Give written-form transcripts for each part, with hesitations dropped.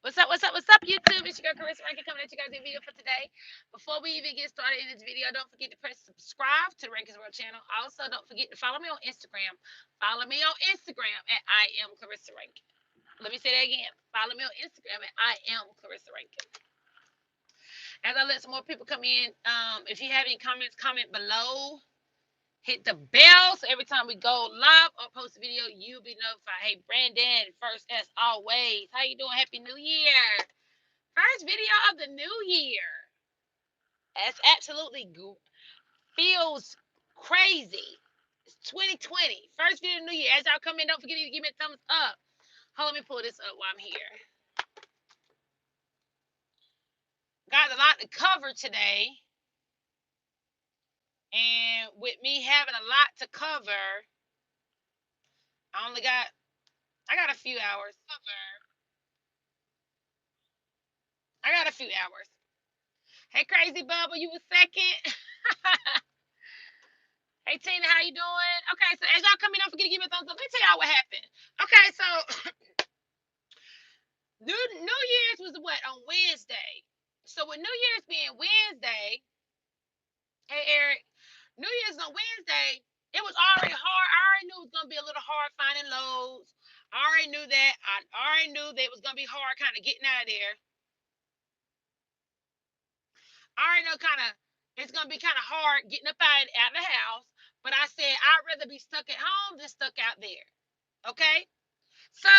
What's up? What's up? What's up, YouTube? It's your girl Carissa Rankin coming at you guys with a video for today. Before we even get started in this video, don't forget to press subscribe to the Rankins World channel. Also, don't forget to follow me on Instagram. Follow me on Instagram at I am Carissa Rankin. Let me say that again. Follow me on Instagram at I am Carissa Rankin. As I let some more people come in, if you have any comments, comment below. Hit the bell so every time we go live or post a video, you'll be notified. Hey, Brandon, first as always. How you doing? Happy New Year. First video of the new year. That's absolutely feels crazy. It's 2020. First video of the new year. As y'all come in, don't forget to give me a thumbs up. Hold on, let me pull this up while I'm here. Got a lot to cover today. And with me having a lot to cover, I got a few hours. I got a few hours. Hey, Crazy Bubba, you a second? Hey, Tina, how you doing? Okay, so as y'all come in, don't forget to give me a thumbs up. Let me tell y'all what happened. Okay, so New Year's was what, on Wednesday. So with New Year's being Wednesday, hey Eric, New Year's on Wednesday, it was already hard. I already knew it was gonna be a little hard finding loads. I already knew that. I already knew that it was gonna be hard kind of getting out of there. I already know it's gonna be kind of hard getting up out of the house. But I said I'd rather be stuck at home than stuck out there. Okay? So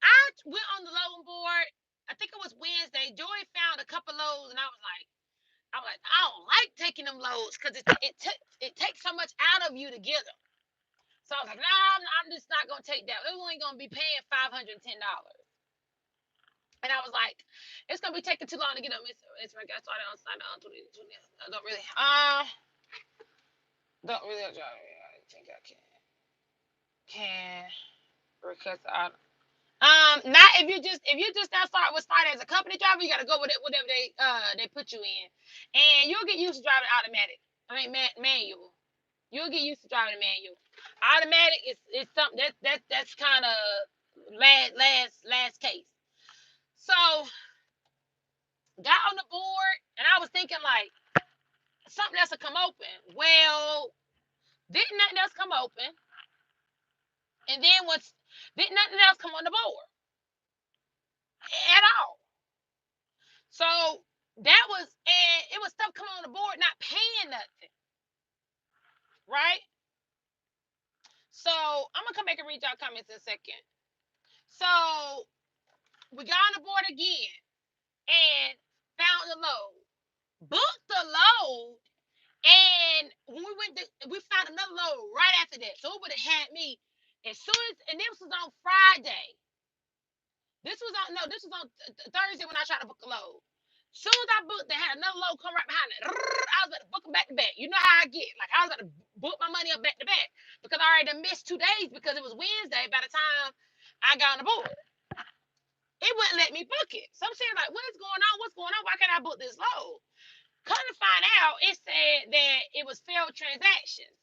I went on the loan board. I think it was Wednesday. Joy found a couple loads, and I'm like, I don't like taking them loads because it takes so much out of you to get them. So I was like, no, I'm just not gonna take that. We're only gonna be paying $510. And I was like, it's gonna be taking too long to get them. It's my guy started on side on 20. I don't really I think I can request out. Not if you just now start as a company driver, you gotta go with it whatever they put you in, and you'll get used to driving automatic. I mean manual. You'll get used to driving manual. Automatic is something that's kind of last case. So got on the board, and I was thinking like something else will come open. Well, didn't nothing else come open, and then didn't nothing else come on the board at all. So and it was stuff coming on the board not paying nothing, right? So I'm gonna come back and read y'all comments in a second. So we got on the board again and found the load, booked the load, and when we found another load right after that. So it would have had me as soon as, and this was on Friday. This was on Thursday when I tried to book a load. Soon as I booked, they had another load come right behind it. I was about to book them back to back. You know how I get. Like, I was about to book my money up back to back because I already missed 2 days because it was Wednesday by the time I got on the board. It wouldn't let me book it. So I'm saying, like, what is going on? What's going on? Why can't I book this load? Come to find out, it said that it was failed transactions.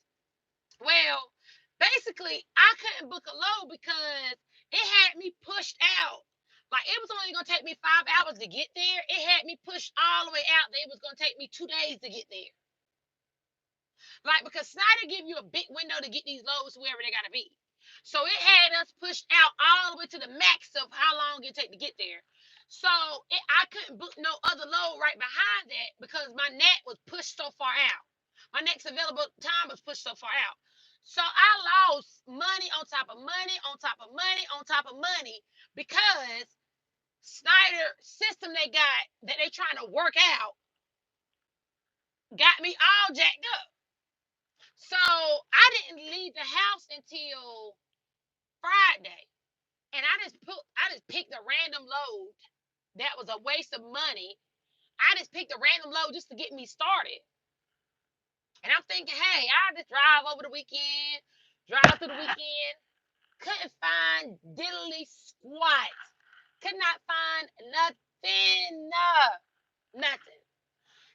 Well, basically, I couldn't book a load because it had me pushed out. Like, it was only gonna take me 5 hours to get there. It had me pushed all the way out. That it was gonna take me 2 days to get there. Like, because Snyder give you a big window to get these loads wherever they gotta be. So it had us pushed out all the way to the max of how long it take to get there. So I couldn't book no other load right behind that because my net was pushed so far out. My next available time was pushed so far out. So I lost money on top of money on top of money on top of money because Snyder system they got that they trying to work out got me all jacked up. So I didn't leave the house until Friday, and I just picked a random load that was a waste of money. I just picked a random load just to get me started. And I'm thinking, hey, I'll just drive over the weekend, drive through the weekend. Couldn't find diddly squat. Could not find nothing. Nothing.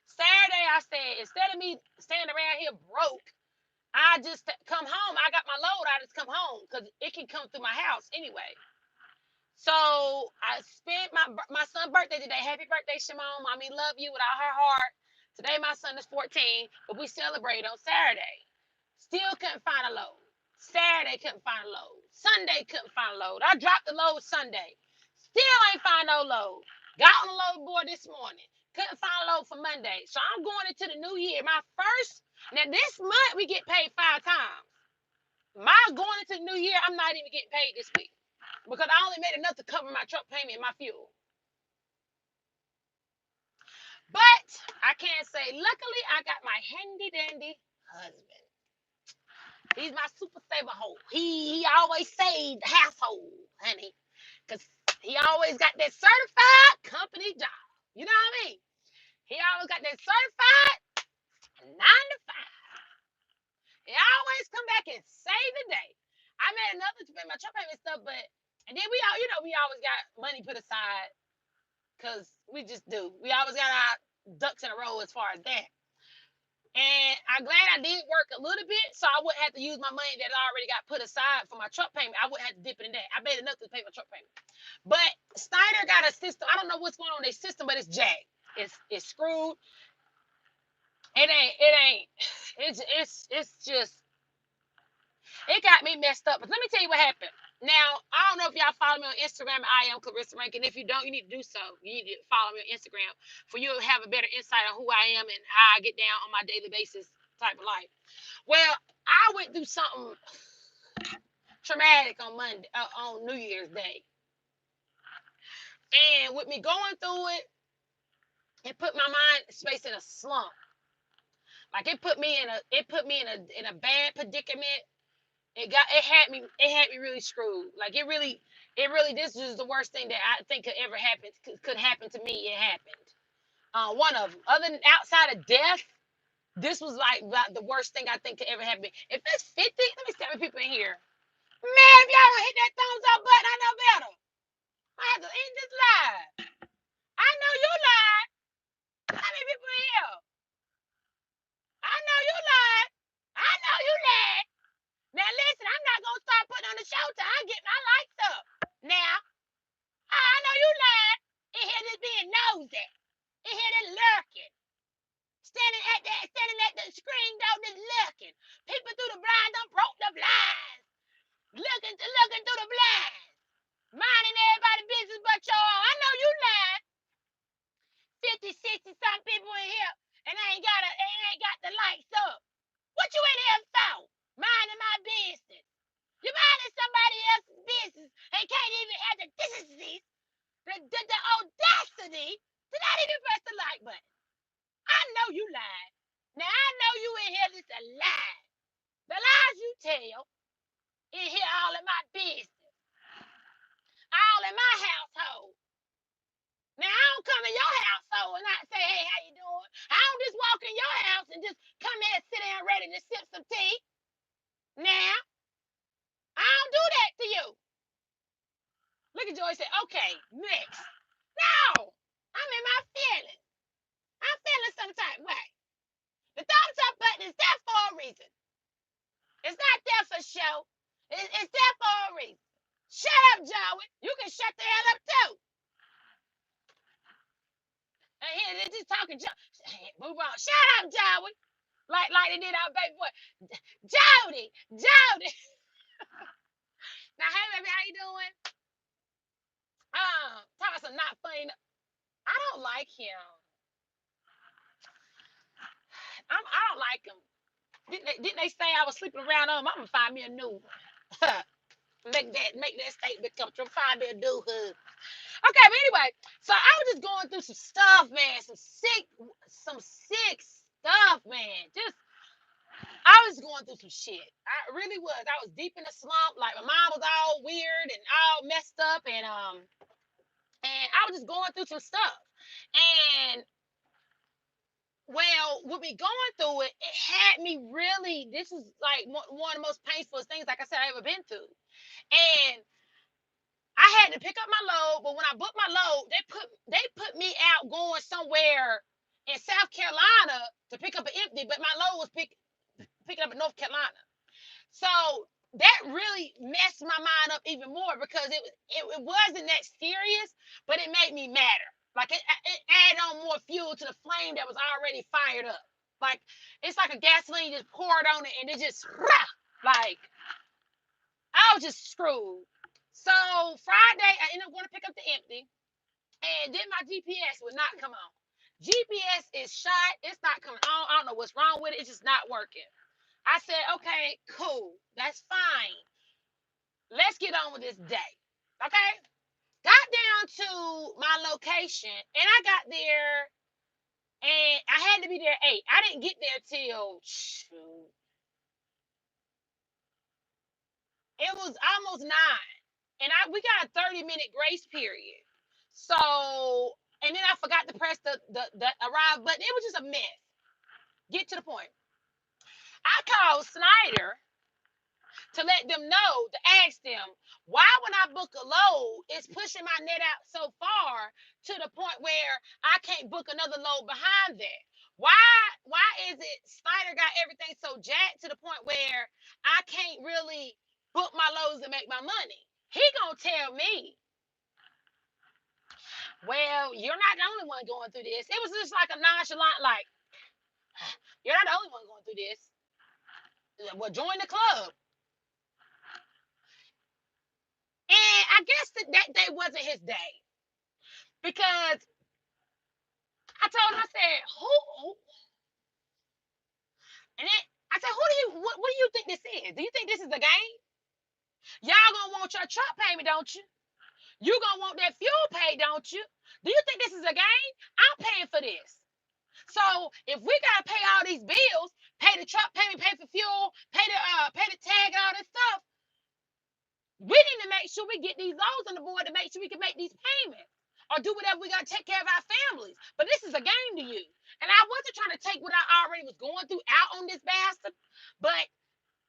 Saturday, I said, instead of me standing around here broke, I just come home. I got my load. I just come home because it can come through my house anyway. So I spent my son's birthday today. Happy birthday, Shimon. Mommy love you with all her heart. Today my son is 14, but we celebrate on Saturday. Still couldn't find a load. Saturday couldn't find a load. Sunday couldn't find a load. I dropped the load Sunday. Still ain't find no load. Got on the load board this morning. Couldn't find a load for Monday. So I'm going into the new year. My first, now this month we get paid 5 times. My going into the new year, I'm not even getting paid this week because I only made enough to cover my truck payment and my fuel. But I can't say, luckily, I got my handy dandy husband. He's my super saver hoe. He always saved the household, honey, because he always got that certified company job. You know what I mean? He always got that certified 9 to 5. He always come back and save the day. I made enough to pay my truck payment stuff, but and then we all, we always got money put aside because we just do. We always got our ducks in a row as far as that. And I'm glad I did work a little bit, so I wouldn't have to use my money that I already got put aside for my truck payment. I wouldn't have to dip it in that. I made enough to pay my truck payment. But Snyder got a system. I don't know what's going on in their system, but it's jacked. It's screwed. It's just it got me messed up. But let me tell you what happened. Now, I don't know if y'all follow me on Instagram. I am Clarissa Rankin. If you don't, you need to do so. You need to follow me on Instagram for you to have a better insight on who I am and how I get down on my daily basis type of life. Well, I went through something traumatic on New Year's Day. And with me going through it, it put my mind space in a slump. Like it put me in a bad predicament. It had me really screwed. Like it really this is the worst thing that I think could ever happen could happen to me. It happened. One of them. Other than outside of death, this was like the worst thing I think could ever happen. If it's 50, let me see how many people in here. Man, if y'all don't hit that thumbs up button, I know better. I have to end this live. I know you lied. How many people in here? I know you lied. I know you lied. Now listen, I'm not gonna start putting on the show till I get my lights up. Now, I know you lied. In here just being nosy. In here just lurking. Standing at the screen door just looking. People through the blinds done broke the blinds. Looking through the blinds. Minding everybody's business but y'all. I know you lied. 50, 60 some people in here and I ain't got the lights up. What you in here for? Minding my business. You minding somebody else's business and can't even have the decency, the audacity to not even press the like button. I know you lied. Now I know you in here just a lie. The lies you tell in here all in my business. All in my household. Now I don't come in your household and not say, hey, how you doing? I don't just walk in your house and just come in and sit down ready to sip some tea. Now, I don't do that to you. Look at Joy say, okay, next. No, I'm in my feelings. I'm feeling some type of way. The thumbs up button is there for a reason. It's not there for show. It's there for a reason. Shut up, Joey. You can shut the hell up too. And here they're just talking. Move on. Shut up, Joey. Like they did our baby boy. Jody. Now, hey, baby, how you doing? Talking about some not funny. I don't like him. I don't like him. Didn't they say I was sleeping around him? I'm gonna find me a new one. make that statement come true. Find me a new hood. Okay, but anyway, so I was just going through some stuff, man. Some sick stuff, man. I was going through some shit. I really was. I was deep in the slump. Like my mind was all weird and all messed up, and I was just going through some stuff. And well, with me going through it, it had me really. This is like one of the most painful things, like I said, I ever been through. And I had to pick up my load, but when I booked my load, they put me out going somewhere in South Carolina to pick up an empty, but my load was picking up in North Carolina. So that really messed my mind up even more because it it wasn't that serious, but it made me madder. Like it added on more fuel to the flame that was already fired up. Like it's like a gasoline just poured on it and it just like I was just screwed. So Friday I ended up going to pick up the empty, and then my GPS would not come on. GPS is shot. It's not coming on. I don't know what's wrong with it. It's just not working. I said, okay, cool. That's fine. Let's get on with this day. Okay? Got down to my location, and I got there, and I had to be there at 8. I didn't get there till, shoot, it was almost 9. And we got a 30-minute grace period. So, and then I forgot to press the arrive button. It was just a mess. Get to the point. I called Snyder to let them know, to ask them, why when I book a load, it's pushing my net out so far to the point where I can't book another load behind that? Why is it Snyder got everything so jacked to the point where I can't really book my loads and make my money? He gonna tell me, well, you're not the only one going through this. It was just like a nonchalant, like, you're not the only one going through this. Well, join the club. And I guess that day wasn't his day. Because I told him, I said, who? And then I said, what do you think this is? Do you think this is a game? Y'all gonna want your truck payment, don't you? You gonna want that fuel paid, don't you? Do you think this is a game? I'm paying for this. So if we gotta pay all these bills, pay the truck payment, pay for fuel, pay the tag, all this stuff, we need to make sure we get these loads on the board to make sure we can make these payments or do whatever we got to take care of our families. But this is a game to you. And I wasn't trying to take what I already was going through out on this bastard, but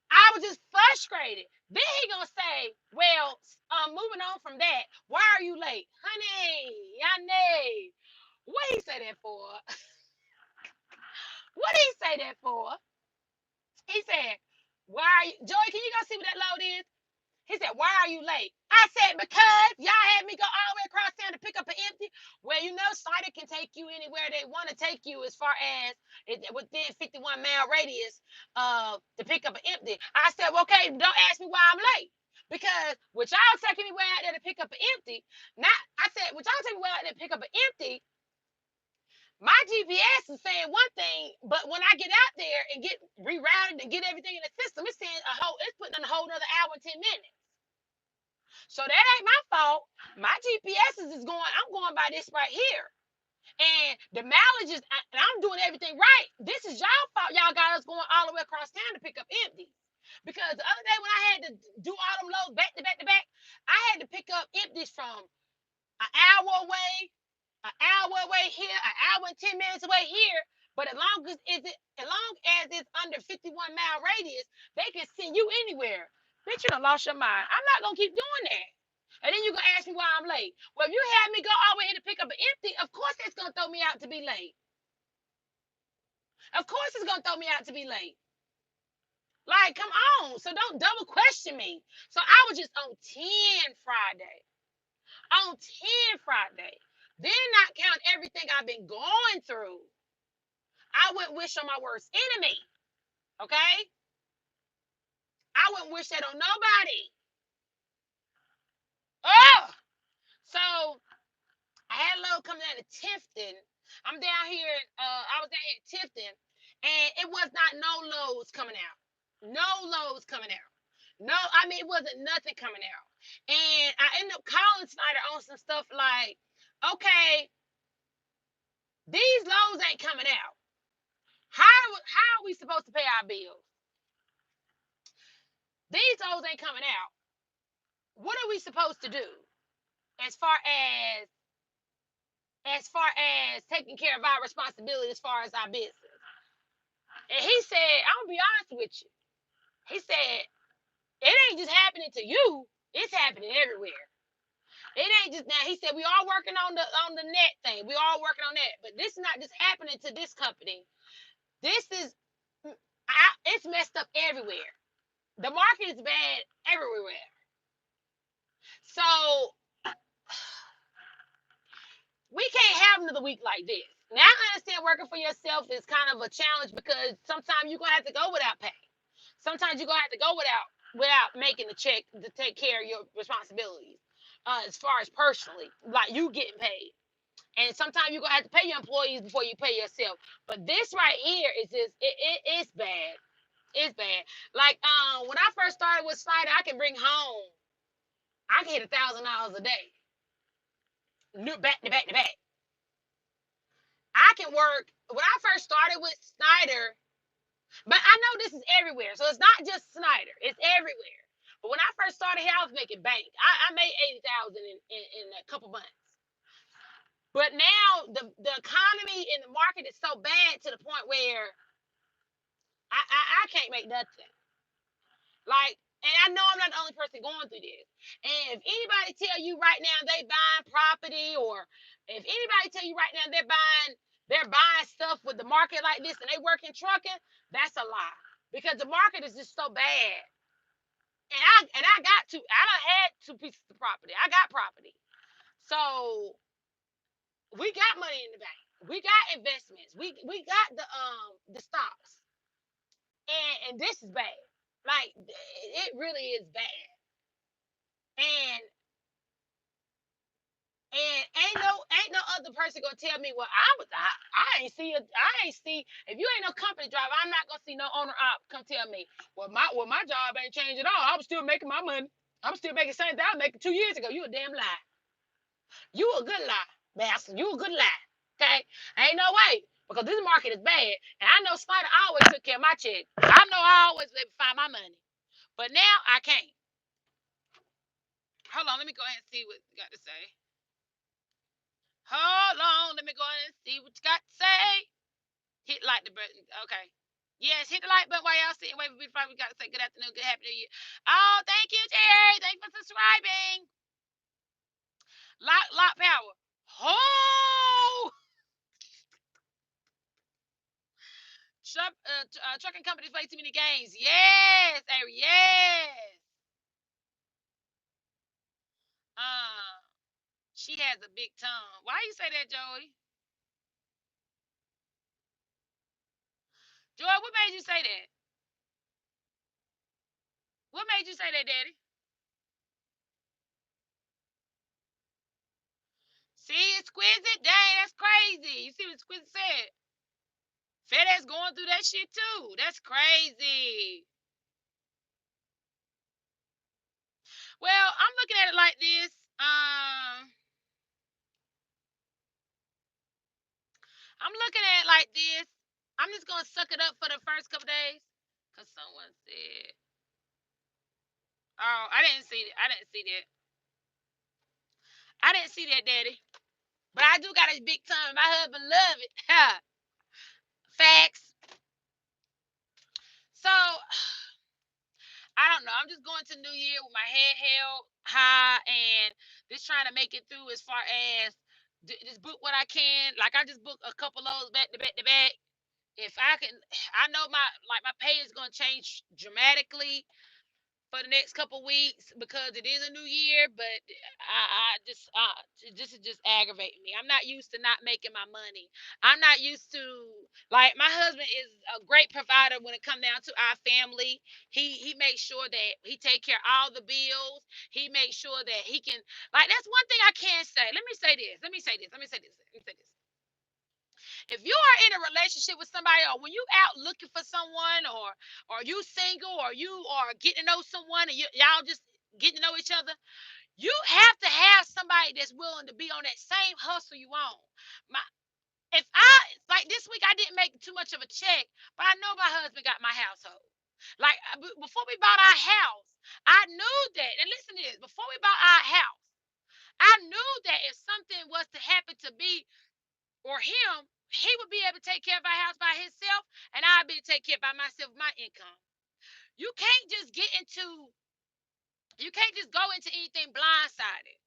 I was just frustrated. Then he gonna say, well, moving on from that, why are you late? Honey, Yanni, what he say that for? What did he say that for? He said, why are you, Joey, can you go see what that load is? He said, why are you late? I said, because y'all had me go all the way across town to pick up an empty. Well, you know, Snyder can take you anywhere they want to take you as far as within 51-mile radius to pick up an empty. I said, well, okay, don't ask me why I'm late. Because with y'all taking me way out there to pick up an empty, I said, with y'all taking me way out there to pick up an empty, my GPS is saying one thing, but when I get out there and get rerouted and get everything in the system, it's saying it's putting on a whole other hour and 10 minutes. So that ain't my fault. My GPS is going, I'm going by this right here. And the mileage is, and I'm doing everything right. This is y'all fault. Y'all got us going all the way across town to pick up empties. Because the other day when I had to do all them loads back to back to back, I had to pick up empties from an hour away here, an hour and 10 minutes away here. But as long as it's under 51-mile radius, they can send you anywhere. Bitch, you done lost your mind. I'm not gonna keep doing that. And then you're gonna ask me why I'm late. Well, if you had me go all the way here to pick up an empty, of course it's gonna throw me out to be late. Of course it's gonna throw me out to be late. Like, come on. So don't double question me. So I was just on 10 Friday. On 10 Friday. Then not count everything I've been going through. I wouldn't wish on my worst enemy. Okay? I wouldn't wish that on nobody. Oh! So I had a load coming out of Tifton. I'm down here, I was down here at Tifton, and it was not no loads coming out. No loads coming out. No, I mean, it wasn't nothing coming out. And I ended up calling Snyder on some stuff like, okay, these loads ain't coming out. How are we supposed to pay our bills? These loads ain't coming out. What are we supposed to do as far as taking care of our responsibility as far as our business? And he said, I'm gonna be honest with you. He said, it ain't just happening to you, it's happening everywhere. It ain't just now. He said we all working on the net thing. We all working on that. But this is not just happening to this company. This is it's messed up everywhere. The market is bad everywhere. So end of the week like this. Now I understand working for yourself is kind of a challenge because sometimes you're gonna have to go without pay. Sometimes you're gonna have to go without making the check to take care of your responsibilities. As far as personally, like you getting paid. And sometimes you're gonna have to pay your employees before you pay yourself. But this right here is just it's bad. It's bad. Like when I first started with Snyder, I can bring home, I can hit $1,000 a day. New back to back to back. I can work when I first started with Snyder, but I know this is everywhere. So it's not just Snyder, it's everywhere. But when I first started here, I was making bank. I made 80,000 in a couple months. But now the economy in the market is so bad to the point where I can't make nothing. Like, and I know I'm not the only person going through this. And if anybody tell you right now they buying property, or if anybody tell you right now they're buying stuff with the market like this and they working trucking, that's a lie. Because the market is just so bad. And I done had two pieces of property. I got property. So we got money in the bank. We got investments. We got the stocks. And this is bad. Like it really is bad. And ain't no other person gonna tell me, well, I ain't see, if you ain't no company driver, I'm not gonna see no owner op come tell me, well my job ain't changed at all. I'm still making my money. I'm still making the same thing I was making 2 years ago. You a damn lie. You a good lie, bastard. You a good lie. Okay? Ain't no way. Because this market is bad. And I know Spider always took care of my check. I know I always let me find my money. But now I can't. Hold on, let me go ahead and see what you got to say. Hold on, let me go ahead and see what you got to say. Hit like the button. Okay. Yes, hit the like button while y'all sitting. Wait before we got to say good afternoon, good happy new year. Oh, thank you, Terry. Thank you for subscribing. Lock power. Oh, trucking companies play too many games. Yes, Avery. Yes. Uh, she has a big tongue. Why you say that, Joey? Joy, what made you say that? What made you say that, Daddy? See, exquisite. Dang, that's crazy. You see what exquisite said? FedEx going through that shit too. That's crazy. Well, I'm looking at it like this. I'm looking at it like this. I'm just gonna suck it up for the first couple days. Cause someone said, "Oh, I didn't see it. I didn't see that. I didn't see that, Daddy. But I do got a big tongue. My husband love it. Facts. So I don't know. I'm just going to New Year with my head held high and just trying to make it through as far as just book what I can. Like I just booked a couple of those back to back to back. If I can, I know my pay is going to change dramatically for the next couple weeks because it is a new year. But I just this is just aggravating me. I'm not used to not making my money. I'm not used to, like, my husband is a great provider when it comes down to our family. He makes sure that he take care of all the bills. He makes sure that he can, like, that's one thing I can say. Let me say this. Let me say this. Let me say this. Let me say this. If you are in a relationship with somebody, or when you out looking for someone, or you single, or you are getting to know someone, and y'all just getting to know each other, you have to have somebody that's willing to be on that same hustle you on. My if I Like this week, I didn't make too much of a check, but I know my husband got my household. Like before we bought our house, I knew that. And listen to this: before we bought our house, I knew that if something was to happen to me or him, he would be able to take care of our house by himself, and I'd be able to take care by myself, my income. You can't just get into you can't just go into anything blindsided.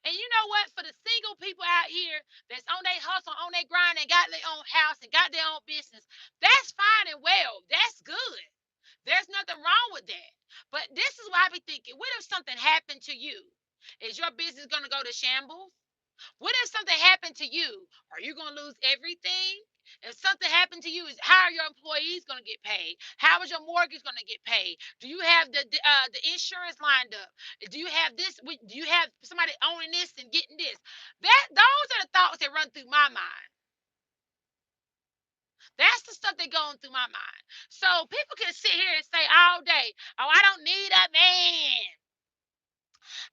And you know what? For the single people out here that's on their hustle, on their grind, and got their own house and got their own business, that's fine and well. That's good. There's nothing wrong with that. But this is why I be thinking: what if something happened to you? Is your business gonna go to shambles? What if something happened to you? Are you going to lose everything? If something happened to you, is how are your employees going to get paid? How is your mortgage going to get paid? Do you have the insurance lined up? Do you have this? Do you have somebody owning this and getting this? Those are the thoughts that run through my mind. That's the stuff that going through my mind. So people can sit here and say all day, "Oh, I don't need a man.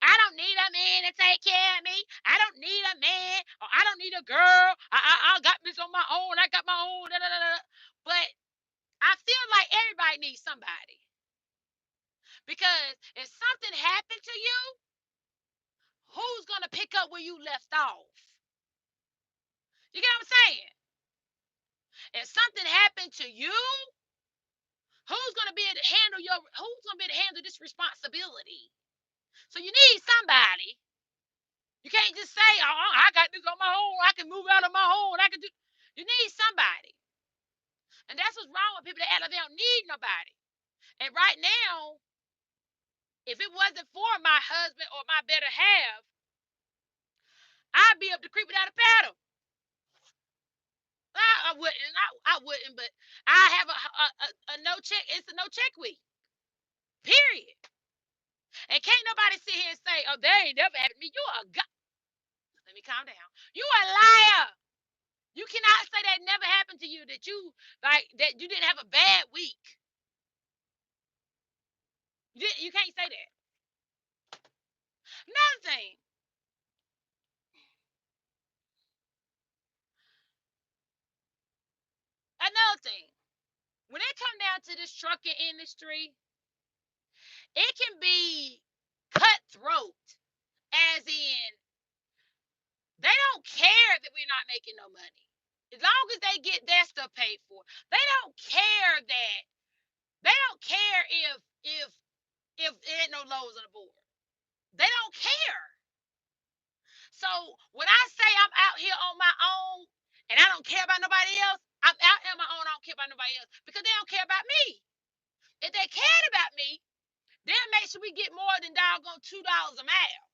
I don't need a man to take care of me. I don't need a man. Or I don't need a girl. I got this on my own. I got my own." Da, da, da, da. But I feel like everybody needs somebody, because if something happened to you, who's gonna pick up where you left off? You get what I'm saying? If something happened to you, who's gonna be able to handle this responsibility? So you need somebody. You can't just say, "Oh, I got this on my own. I can move out on my own. I can do." You need somebody, and that's what's wrong with people that act like they don't need nobody. And right now, if it wasn't for my husband or my better half, I'd be up the creek without a paddle. I wouldn't. I wouldn't. But I have a no check. It's a no check week. Period. And can't nobody sit here and say, "Oh, they ain't never happened to me." You are a god. Let me calm down. You a liar. You cannot say that never happened to you. That you didn't have a bad week. You can't say that. Another thing. Another thing. When it come down to this trucking industry, it can be cutthroat, as in they don't care that we're not making no money. As long as they get their stuff paid for, they don't care that they don't care if there ain't no lows on the board. They don't care. So when I say I'm out here on my own and I don't care about nobody else, I'm out here on my own. I don't care about nobody else because they don't care about me. If they cared about me, they'll make sure we get more than doggone $2 a mile.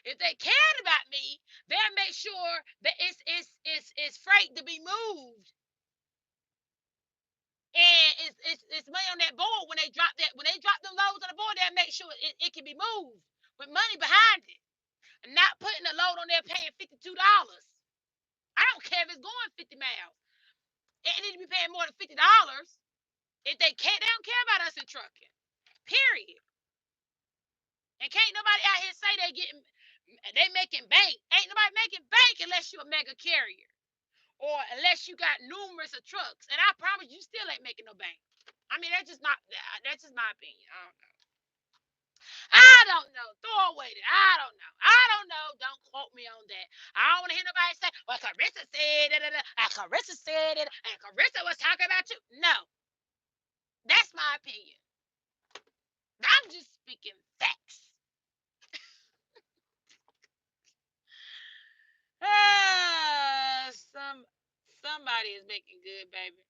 If they cared about me, they'll make sure that it's freight to be moved, and it's money on that board. When they drop them loads on the board, they'll make sure it can be moved with money behind it, and not putting a load on there paying $52. I don't care if it's going 50 miles. It need to be paying more than $50. If they can't, they don't care about us in trucking. Period. And can't nobody out here say they making bank. Ain't nobody making bank unless you're a mega carrier, or unless you got numerous of trucks. And I promise you still ain't making no bank. I mean, that's just my opinion. I don't know. Throw away that. I don't know. I don't know. Don't quote me on that. I don't want to hear nobody say, "Well, Carissa said da, da, da, and Carissa said it, and Carissa was talking about you." No, that's my opinion. I'm just speaking facts. Somebody is making good, baby.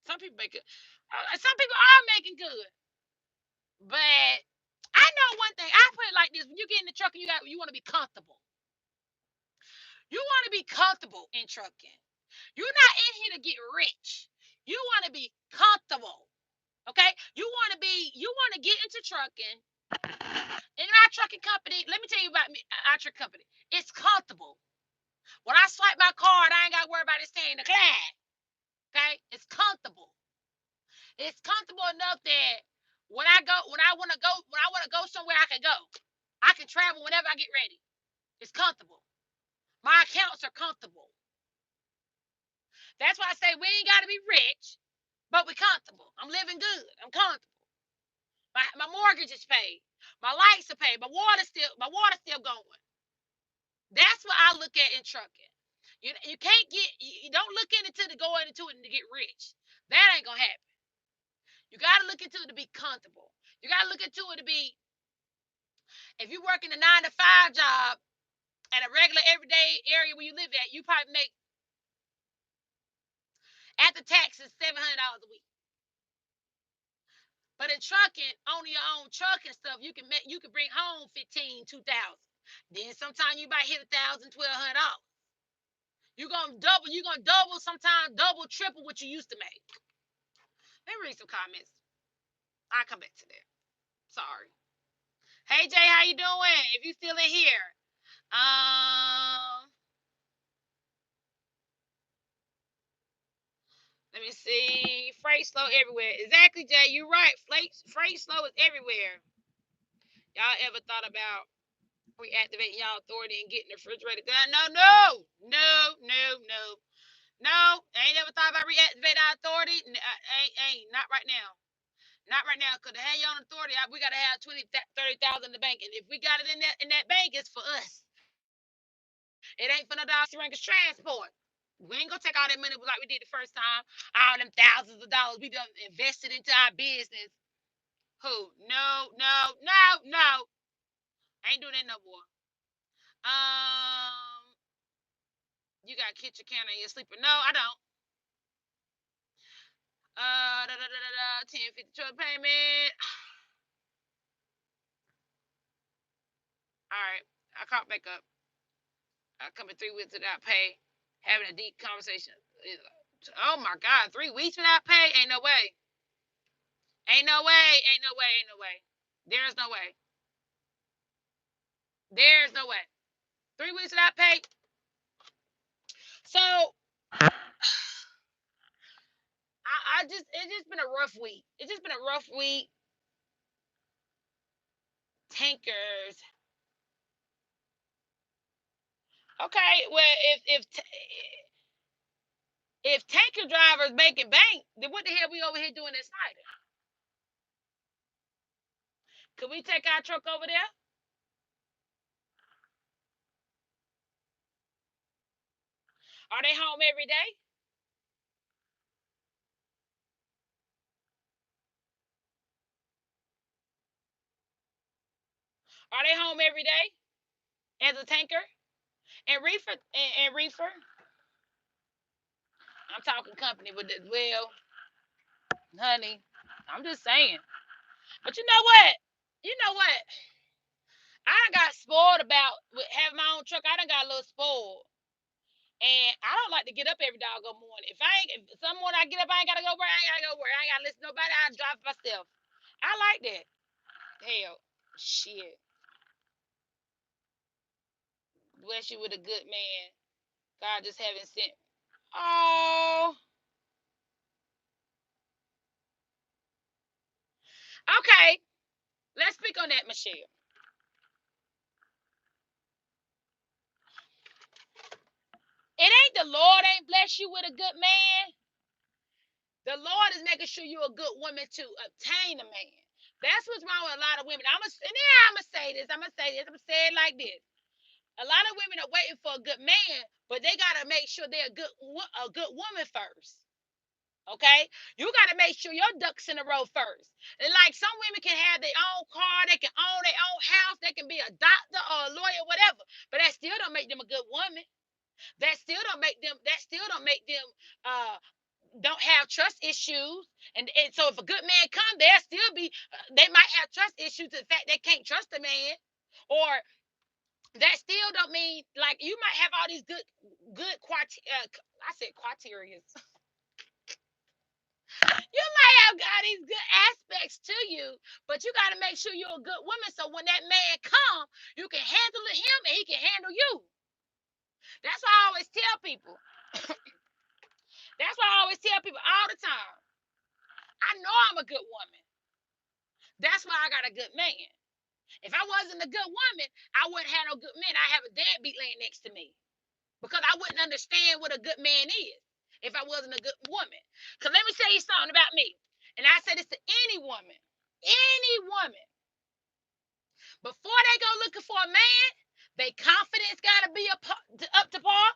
Some people make it. Some people are making good, but I know one thing. I put it like this: when you get in the truck and you want to be comfortable. You want to be comfortable in trucking. You're not in here to get rich. You want to be comfortable. Okay? You want to get into trucking. In our trucking company, let me tell you about me, our truck company. It's comfortable. When I swipe my card, I ain't got to worry about it staying declined. Okay? It's comfortable. It's comfortable enough that when I want to go somewhere, I can go. I can travel whenever I get ready. It's comfortable. My accounts are comfortable. That's why I say we ain't got to be rich, but we're comfortable. I'm living good. I'm comfortable. My mortgage is paid. My lights are paid. My water's still going. That's what I look at in trucking. You can't you don't look into to go into it and to get rich. That ain't gonna happen. You gotta look into it to be comfortable. You gotta look into it to be, if you work in a 9 to 5 job at a regular everyday area where you live at, you probably make after taxes $700 a week. But in trucking, owning your own truck and stuff, you can bring home 15, 2,000. Then sometimes you might hit 1,000, $1,200. You're gonna double, sometimes double, triple what you used to make. Let me read some comments. I'll come back to that. Sorry. Hey Jay, how you doing? If you still in here. Um Let me see. Freight slow everywhere. Exactly, Jay. You're right. Freight slow is everywhere. Y'all ever thought about reactivating y'all authority and getting the refrigerator done? No, no, no, no, no, no. I ain't never thought about reactivating our authority. Ain't not right now. Not right now. Cause to have y'all authority, we gotta have 20, 30,000 in the bank. And if we got it in that bank, it's for us. It ain't for no dog rankers transport. We ain't gonna take all that money like we did the first time. All them thousands of dollars we done invested into our business. Who? No, no, no, no. I ain't doing that no more. Um, you got kitchen counter in your sleeper. No, I don't. 1050 truck payment. All right, I caught back up. I come in 3 weeks without pay, having a deep conversation. Oh my God, 3 weeks without pay? Ain't no way. Ain't no way. Ain't no way. Ain't no way. There's no way. There's no way. 3 weeks without pay. So it's just been a rough week. It's just been a rough week. Tankers. Okay, well if tanker drivers making bank, then what the hell we over here doing at Snyder? Could we take our truck over there? Are they home every day? Are they home every day as a tanker? And reefer and reefer. I'm talking company with this. Well, honey, I'm just saying. But you know what? You know what? I done got spoiled about with having my own truck. I done got a little spoiled. And I don't like to get up every doggone morning. If some morning I get up, I ain't gotta go work. I ain't gotta go work. I ain't gotta listen to nobody. I drive myself. I like that. Hell, shit. Bless you with a good man. God just haven't sent. Oh, okay. Let's speak on that, Michelle. It ain't the Lord ain't bless you with a good man. The Lord is making sure you're a good woman to obtain a man. That's what's wrong with a lot of women. I'm gonna say this. I'm gonna say this. I'm gonna say it like this. A lot of women are waiting for a good man, but they gotta make sure they're a good woman first. Okay, you gotta make sure your ducks in a row first. And like some women can have their own car, they can own their own house, they can be a doctor or a lawyer, whatever. But that still don't make them a good woman. That still don't make them uh don't have trust issues. And so if a good man come, they'll still be they might have trust issues, the fact they can't trust a man. Or that still don't mean, like, you might have all these good I said criteria. You might have got these good aspects to you, but you got to make sure you're a good woman, so when that man come, you can handle him and he can handle you. That's why I always tell people. That's why I always tell people all the time. I know I'm a good woman. That's why I got a good man. If I wasn't a good woman, I wouldn't have no good man. I have a deadbeat laying next to me because I wouldn't understand what a good man is if I wasn't a good woman. Because let me tell you something about me, and I say this to any woman. Any woman, before they go looking for a man, their confidence got to be up to par.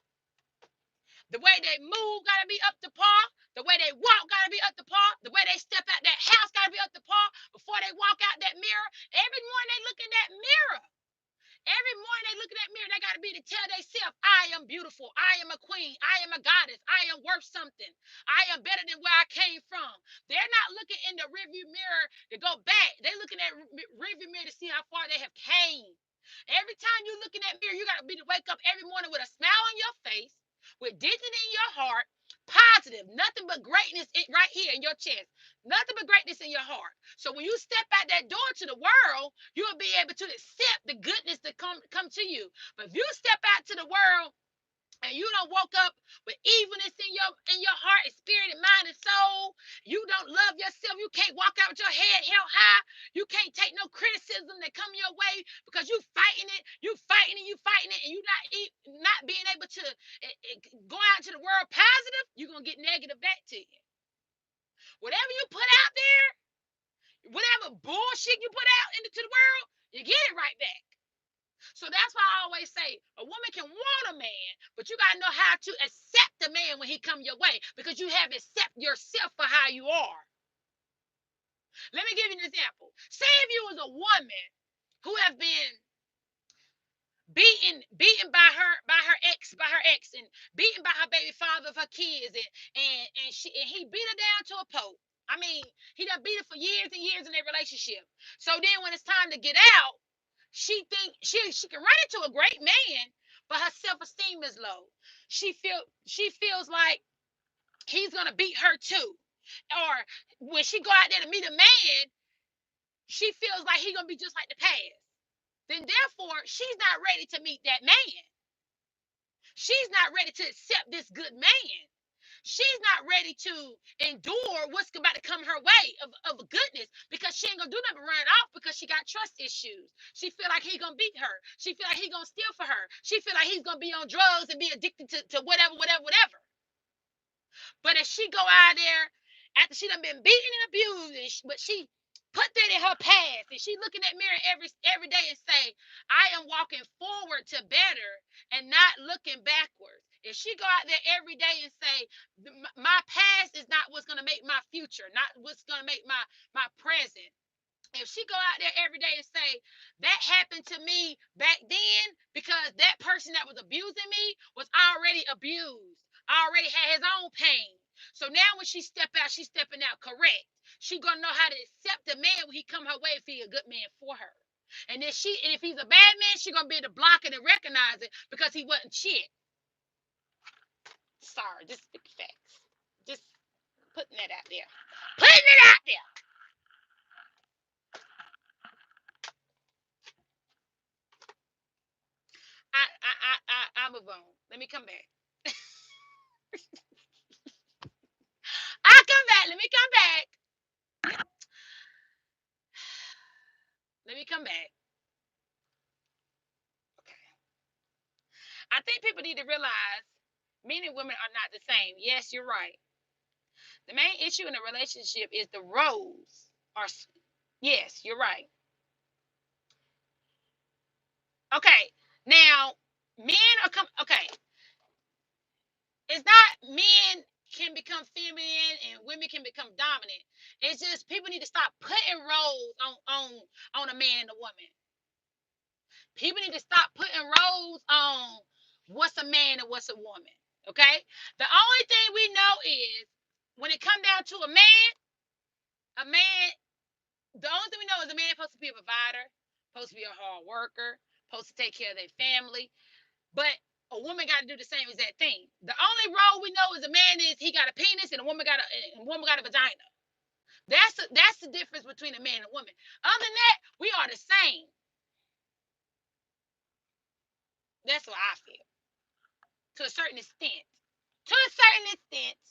The way they move got to be up to par. The way they walk got to be up to par. The way they step out that house got to be up to par. Before they walk out that mirror, every morning they look in that mirror. Every morning they look in that mirror, they got to be to tell themselves, I am beautiful. I am a queen. I am a goddess. I am worth something. I am better than where I came from. They're not looking in the rearview mirror to go back. They're looking at rearview mirror to see how far they have came. Every time you look in that mirror, you got to be to wake up every morning with a smile on your face, with dignity in your heart, positive, nothing but greatness right here in your chest, nothing but greatness in your heart. So when you step out that door to the world, you'll be able to accept the goodness that come to you. But if you step out to the world and you don't woke up with evilness in your heart and spirit and mind and soul, you don't love yourself, you can't walk out with your head held high, you can't take no criticism that come your way because you fighting it, and you not being able to go out to the world positive, you're gonna get negative back to you. Whatever you put out there, whatever bullshit you put out into the world, you get it right back. So that's why I always say a woman can want a man, but you gotta know how to accept the man when he come your way, because you have to accept yourself for how you are. Let me give you an example. Say if you was a woman who have been beaten by her ex, and beaten by her baby father of her kids, and he beat her down to a pulp. I mean, he done beat her for years and years in their relationship. So then when it's time to get out, she think she can run into a great man, but her self-esteem is low. She feels like he's gonna beat her too. Or when she go out there to meet a man, she feels like he's gonna be just like the past. Then therefore, she's not ready to meet that man. She's not ready to accept this good man. She's not ready to endure what's about to come her way of goodness, because she ain't gonna do nothing but run off because she got trust issues. She feel like he gonna beat her. She feel like he gonna steal for her. She feel like he's gonna be on drugs and be addicted to whatever. But if she go out there after she done been beaten and abused, but she put that in her past, and she look in that mirror every day and say, I am walking forward to better and not looking backwards. If she go out there every day and say, my past is not what's gonna make my future, not what's gonna make my present. If she go out there every day and say, that happened to me back then because that person that was abusing me was already abused, already had his own pain. So now when she step out, she's stepping out correct. She gonna know how to accept the man when he come her way if he a good man for her. And if he's a bad man, she gonna be able to block it and recognize it because he wasn't shit. Sorry, just speak facts. Just putting that out there. Putting it out there. I move on. Let me come back. I'll come back. Let me come back. Let me come back. Okay. I think people need to realize men and women are not the same. Yes, you're right. The main issue in a relationship is the roles are. Yes, you're right. Okay. Now, men are okay. It's not men can become feminine and women can become dominant. It's just people need to stop putting roles on a man and a woman. People need to stop putting roles on what's a man and what's a woman. Okay? The only thing we know is when it comes down to a man, the only thing we know is a man supposed to be a provider, supposed to be a hard worker, supposed to take care of their family. But a woman got to do the same exact thing. The only role we know is a man is he got a penis and a woman got a vagina. That's the difference between a man and a woman. Other than that, we are the same. That's what I feel. To a certain extent. To a certain extent.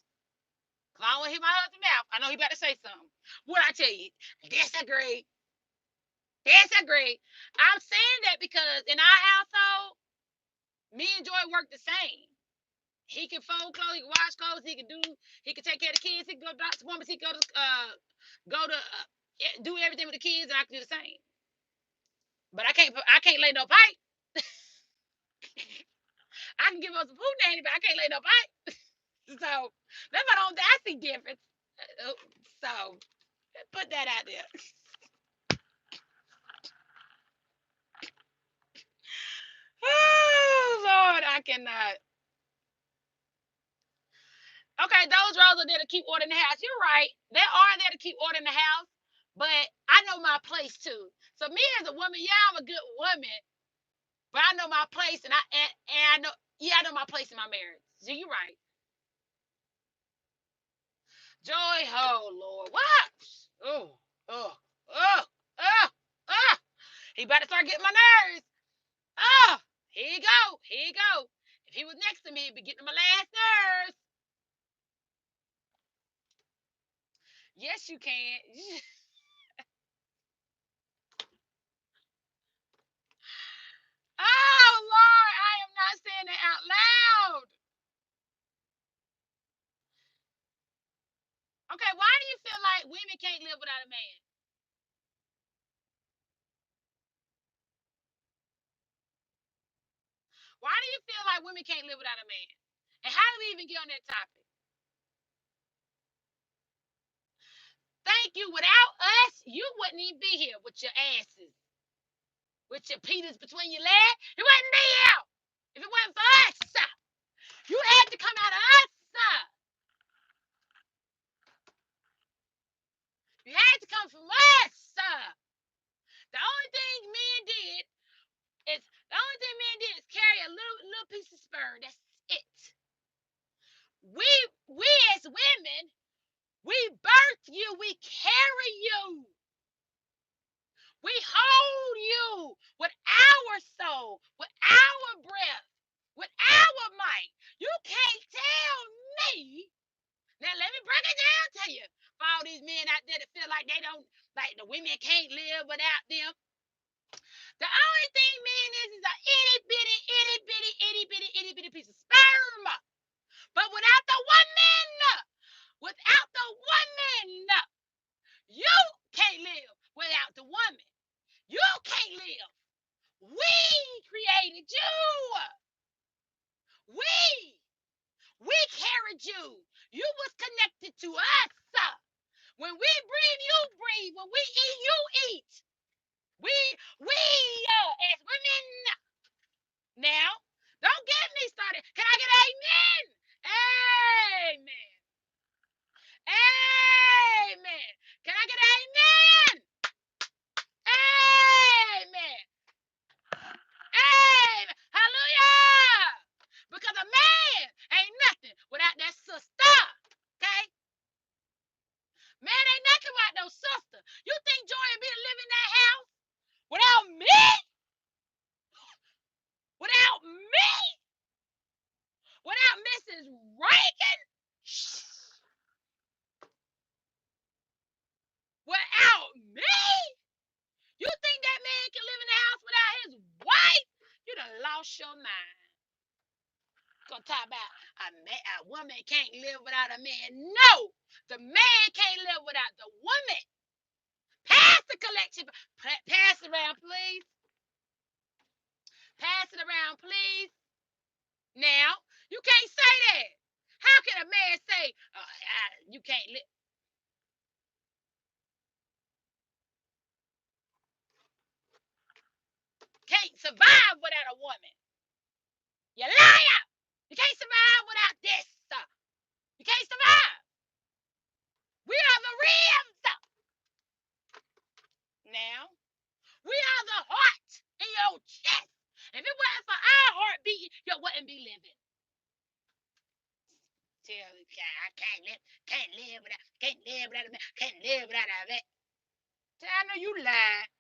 Cause I don't want to hear my husband's mouth. I know he about to say something. What I tell you? Disagree. Disagree. I'm saying that because in our household, me and Joy work the same. He can fold clothes, he can wash clothes, he can take care of the kids, he can go to doctor's appointments, he can go to do everything with the kids, and I can do the same. But I can't lay no pipe. I can give us some food nanny, but I can't lay no pipe. So that's what I see difference. So put that out there. Oh Lord, I cannot. Okay, those roles are there to keep order in the house. You're right. They are there to keep order in the house, but I know my place too. So me as a woman, yeah, I'm a good woman, But I know my place, and I know, yeah, I know my place in my marriage. So you're right. Joy, oh Lord, what? Oh, oh, oh, oh, oh. He about to start getting my nerves. Oh, here you go, here you go. If he was next to me, he'd be getting my last nerves. Yes, you can. Oh Lord, I am not saying that out loud. Okay, why do you feel like women can't live without a man? Why do you feel like women can't live without a man? And how do we even get on that topic? Thank you. Without us, you wouldn't even be here with your asses, with your penis between your legs. You wouldn't be here if it wasn't for us. You had to come out of us. You had to come from us. The only thing men did is carry a little piece of sperm. That's it. We we as women, we birth you, we carry you. We hold you with our soul, with our breath, with our might. You can't tell me. Now let me break it down to you. For all these men out there that feel like they don't, like the women can't live without them. The only thing men is a itty bitty piece of sperm. But without the woman, you can't live without the woman. You can't live. We created you. We we carried you. You was connected to us. When we breathe, you breathe. When we eat, you eat. We as women now. Don't get me started. Can I get amen? Amen. Amen. Can I get amen? Amen. Amen. Hallelujah. Because a man ain't nothing without that sister. Okay? Man ain't nothing without no sister. You think Joy and me live in that house without me? Without me? Without Mrs. Rankin? Without me? You think that man can live in the house without his wife? You done lost your mind. Gonna talk about a woman can't live without a man. No, the man can't live without the woman. Pass the collection. Pass it around, please. Pass it around, please. Now, you can't say that. How can a man say you can't live? Can't survive without a woman? You liar! You can't survive without this. You can't survive. We are the ribs. Now, we are the heart in your chest. If it wasn't for our heartbeat, you wouldn't be living. Tell me, I can't live without a man, can't live without a man. I know you lying.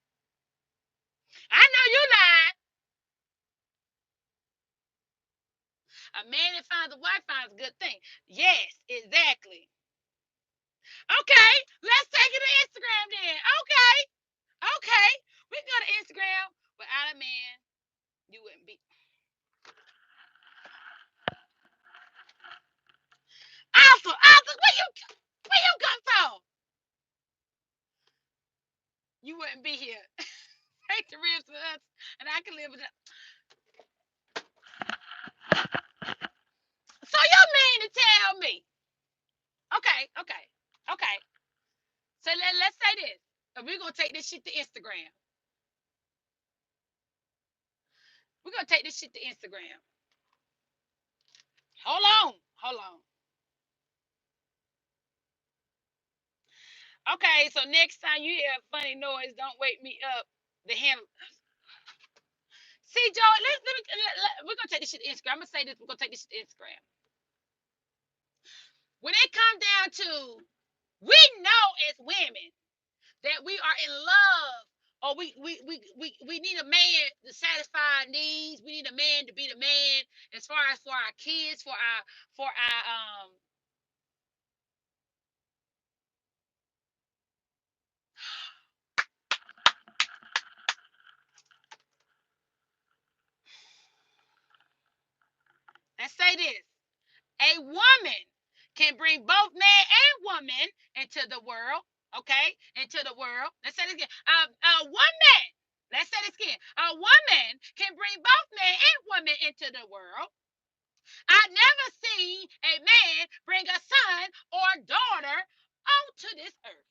I know you lying. A man that finds a wife finds a good thing. Yes, exactly. Okay, let's take it to Instagram then. Okay, okay. We can go to Instagram without a man. You wouldn't be. Arthur, where you come from? You wouldn't be here. Take the ribs to us, and I can live with it. So you mean to tell me? Okay, okay, okay. So let's say this. We're gonna take this shit to Instagram. We're gonna take this shit to Instagram. Hold on, hold on. Okay, so next time you hear a funny noise, don't wake me up. The handle. See, Joey, we're gonna take this shit to Instagram. I'm gonna say this. We're gonna take this shit to Instagram. When it comes down to, we know as women that we are in love, or we need a man to satisfy our needs. We need a man to be the man as far as for our kids, for our let's say this. A woman can bring both man and woman into the world. Okay, into the world. Let's say this again. A woman. Let's say this again. A woman can bring both man and woman into the world. I never seen a man bring a son or daughter onto this earth.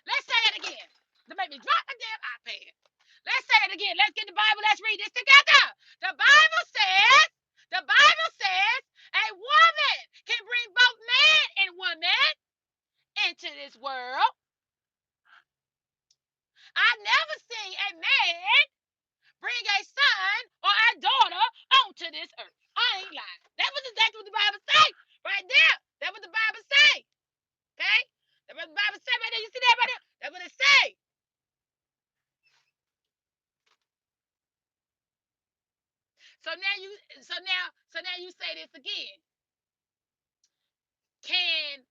Let's say that again. That made me drop the damn iPad. Let's say it again. Let's get the Bible. Let's read this together. The Bible says, a woman can bring both man and woman into this world. I've never seen a man bring a son or a daughter onto this earth. I ain't lying. That was exactly what the Bible say right there. That what the Bible say. Okay? That's what the Bible say right there. You see that right there? That's what it say. So now you say this again. Can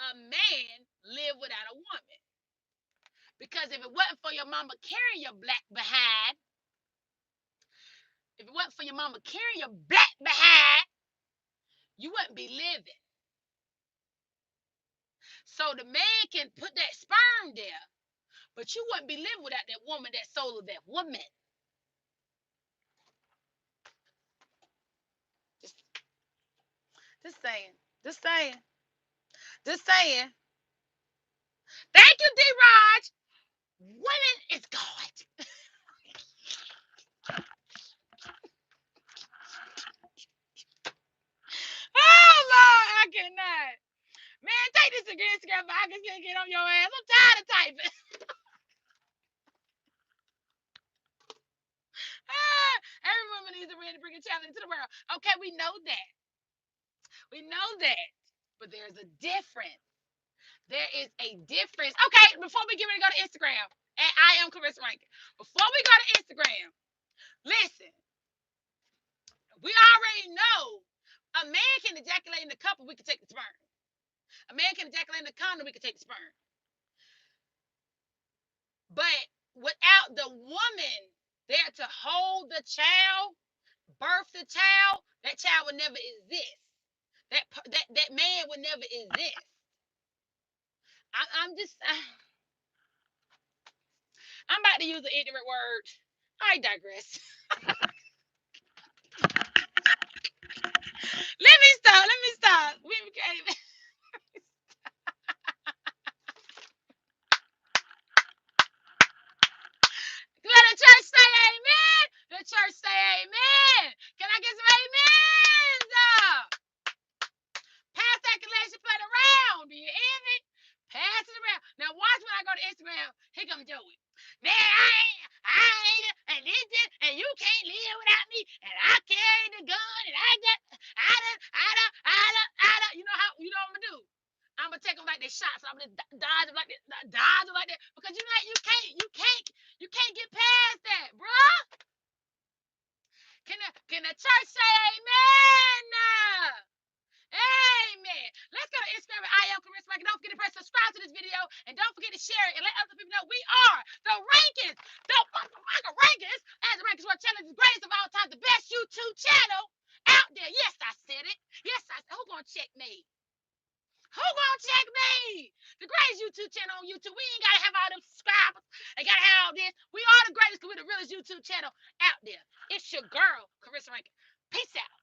a man live without a woman? Because if it wasn't for your mama carrying your black behind, if it wasn't for your mama carrying your black behind, you wouldn't be living. So the man can put that sperm there, but you wouldn't be living without that woman, that soul of that woman. Just, just saying. Just saying. Just saying. Thank you, D. Raj. Women is God. Oh Lord, I cannot. Man, take this again, Scrap. I can get on your ass. I'm tired of typing. Every woman needs a man to bring a challenge to the world. Okay, we know that. We know that. But there's a difference. There is a difference. Okay, before we get ready to go to Instagram, and I am Clarissa Rankin. Before we go to Instagram, listen, we already know a man can ejaculate in the cup and we can take the sperm. A man can ejaculate in the condom, we can take the sperm. But without the woman there to hold the child, birth the child, that child would never exist. That man would never exist. I'm just I'm about to use an ignorant word. I digress. Let me stop. Let me stop. We became. Let the church say amen. The church say amen. Can I get some amens? Pass that collection plate around. Do you hear me? Pass it around. Now watch when I go to Instagram. Here come Joey. Man, I ain't, and this, and you can't live without me, and I carry the gun, and you know how, you know what I'm gonna do? I'm gonna take them like they shots. I'm gonna dodge them like that, because you know you can't get past that, bruh. Can the church say amen? Amen. Let's go to Instagram at I am Clarissa Rankin. Don't forget to press subscribe to this video, and don't forget to share it and let other people know we are the Rankins. The motherfucking Rankins. As the Rankins World Challenge is the greatest of all time, the best YouTube channel out there. Yes, I said it. Yes, who gonna check me? Who gonna check me? The greatest YouTube channel on YouTube. We ain't gotta have all them subscribers. Ain't gotta have all this. We are the greatest because we're the realest YouTube channel out there. It's your girl, Clarissa Rankin. Peace out.